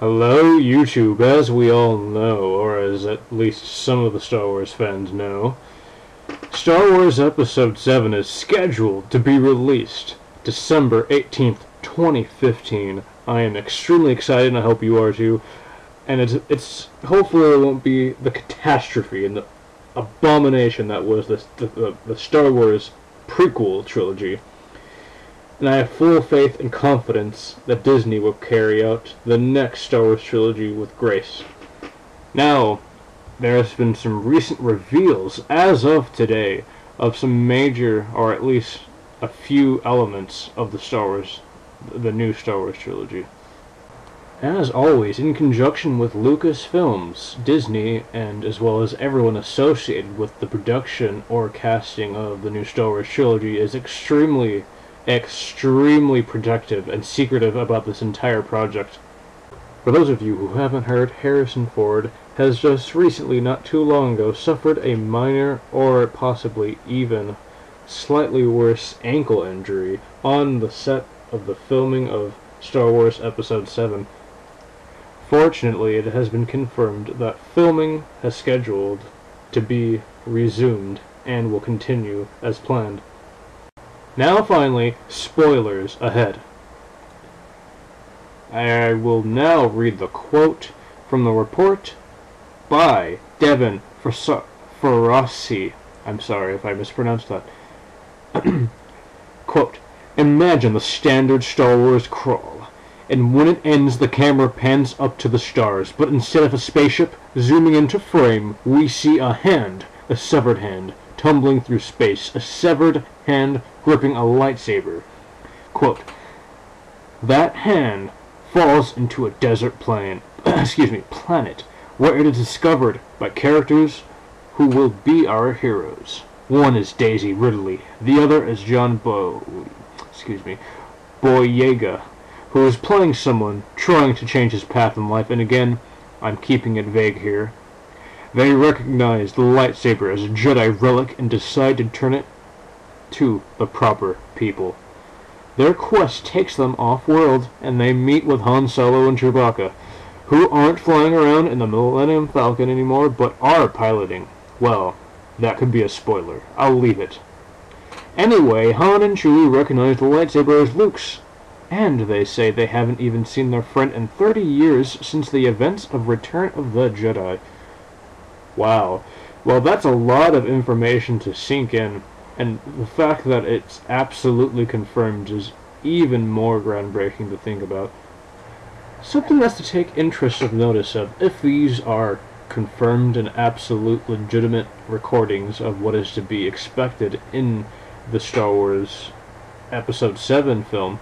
Hello, YouTube. As we all know, or as at least some of the Star Wars fans know, Star Wars Episode 7 is scheduled to be released December 18th, 2015. I am extremely excited, and I hope you are too. And it's hopefully it won't be the catastrophe and the abomination that was the Star Wars prequel trilogy. And I have full faith and confidence that Disney will carry out the next Star Wars trilogy with grace. Now, there has been some recent reveals, as of today, of some major, or at least a few elements of the new Star Wars trilogy. As always, in conjunction with Lucasfilms, Disney, and as well as everyone associated with the production or casting of the new Star Wars trilogy, is extremely protective and secretive about this entire project. For those of you who haven't heard, Harrison Ford has just recently, not too long ago, suffered a minor or possibly even slightly worse ankle injury on the set of the filming of Star Wars Episode 7. Fortunately, it has been confirmed that filming has scheduled to be resumed and will continue as planned. Now finally, spoilers ahead. I will now read the quote from the report by Devin Ferrossi. I'm sorry if I mispronounced that. Quote, "Imagine the standard Star Wars crawl, and when it ends the camera pans up to the stars, but instead of a spaceship zooming into frame, we see a severed hand, tumbling through space, a severed hand gripping a lightsaber. Quote, that hand falls into a desert planet, where it is discovered by characters who will be our heroes. One is Daisy Ridley, the other is John Boyega, who is playing someone trying to change his path in life, and again, I'm keeping it vague here. They recognize the lightsaber as a Jedi relic and decide to turn it to the proper people. Their quest takes them off-world, and they meet with Han Solo and Chewbacca, who aren't flying around in the Millennium Falcon anymore, but are piloting. Well, that could be a spoiler. I'll leave it. Anyway, Han and Chewie recognize the lightsaber as Luke's, and they say they haven't even seen their friend in 30 years since the events of Return of the Jedi. Wow. Well, that's a lot of information to sink in, and the fact that it's absolutely confirmed is even more groundbreaking to think about. Something that's to take interest of notice of, if these are confirmed and absolute legitimate recordings of what is to be expected in the Star Wars Episode 7 film,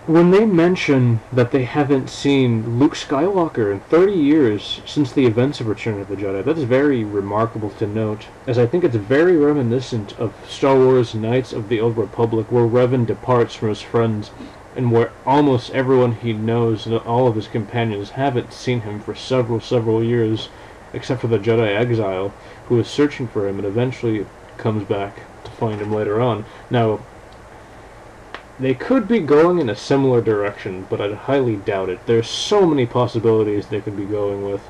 when they mention that they haven't seen Luke Skywalker in 30 years since the events of Return of the Jedi, that is very remarkable to note, as I think it's very reminiscent of Star Wars Knights of the Old Republic, where Revan departs from his friends, and where almost everyone he knows and all of his companions haven't seen him for several years, except for the Jedi Exile, who is searching for him and eventually comes back to find him later on. Now, they could be going in a similar direction, but I'd highly doubt it. There's so many possibilities they could be going with.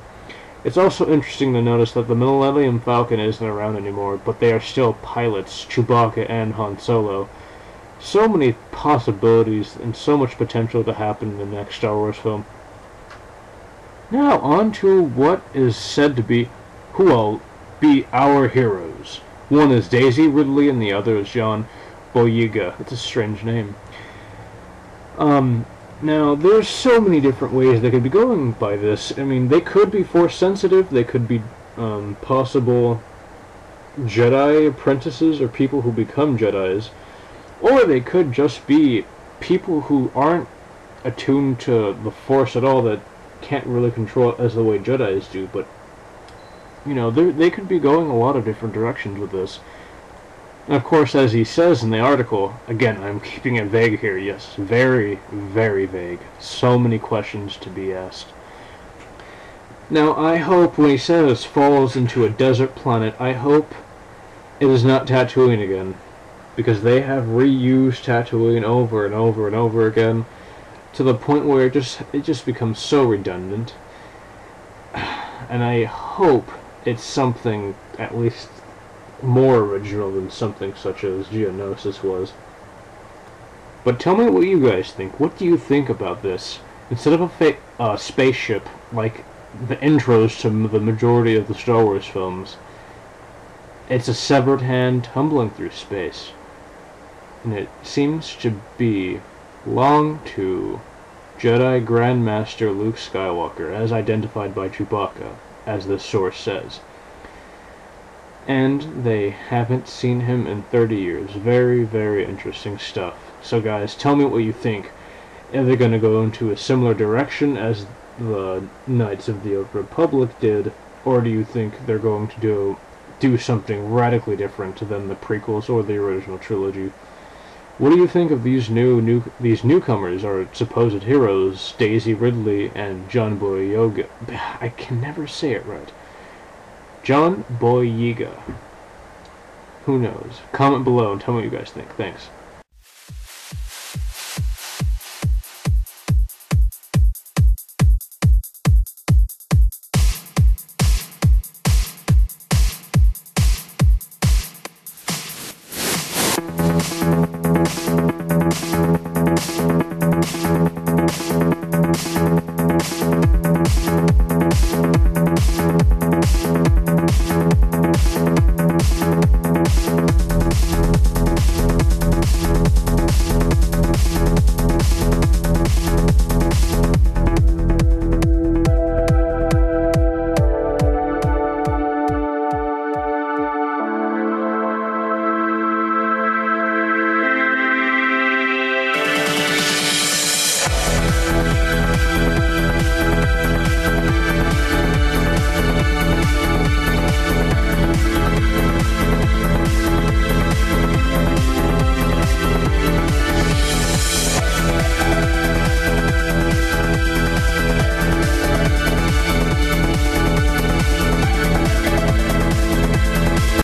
It's also interesting to notice that the Millennium Falcon isn't around anymore, but they are still pilots, Chewbacca and Han Solo. So many possibilities and so much potential to happen in the next Star Wars film. Now, on to what is said to be who will be our heroes. One is Daisy Ridley and the other is John Boyega. It's a strange name. Now, there's so many different ways they could be going by this. I mean, they could be Force sensitive, they could be possible Jedi apprentices or people who become Jedis, or they could just be people who aren't attuned to the Force at all, that can't really control it as the way Jedis do, but, you know, they could be going a lot of different directions with this. And of course, as he says in the article, again, I'm keeping it vague here, yes, very vague. So many questions to be asked. Now, I hope when he says falls into a desert planet, I hope it is not Tatooine again, because they have reused Tatooine over and over and over again to the point where it just becomes so redundant. And I hope it's something at least more original than something such as Geonosis was. But tell me what you guys think. What do you think about this? Instead of a spaceship, like the intros to the majority of the Star Wars films, it's a severed hand tumbling through space. And it seems to belong to Jedi Grandmaster Luke Skywalker, as identified by Chewbacca, as this source says. And they haven't seen him in 30 years. Very, very interesting stuff. So guys, tell me what you think. Are they going to go into a similar direction as the Knights of the Old Republic did, or do you think they're going to do something radically different than the prequels or the original trilogy? What do you think of these newcomers, our supposed heroes, Daisy Ridley and John Boyega? I can never say it right. John Boyega. Who knows? Comment below and tell me what you guys think. Thanks.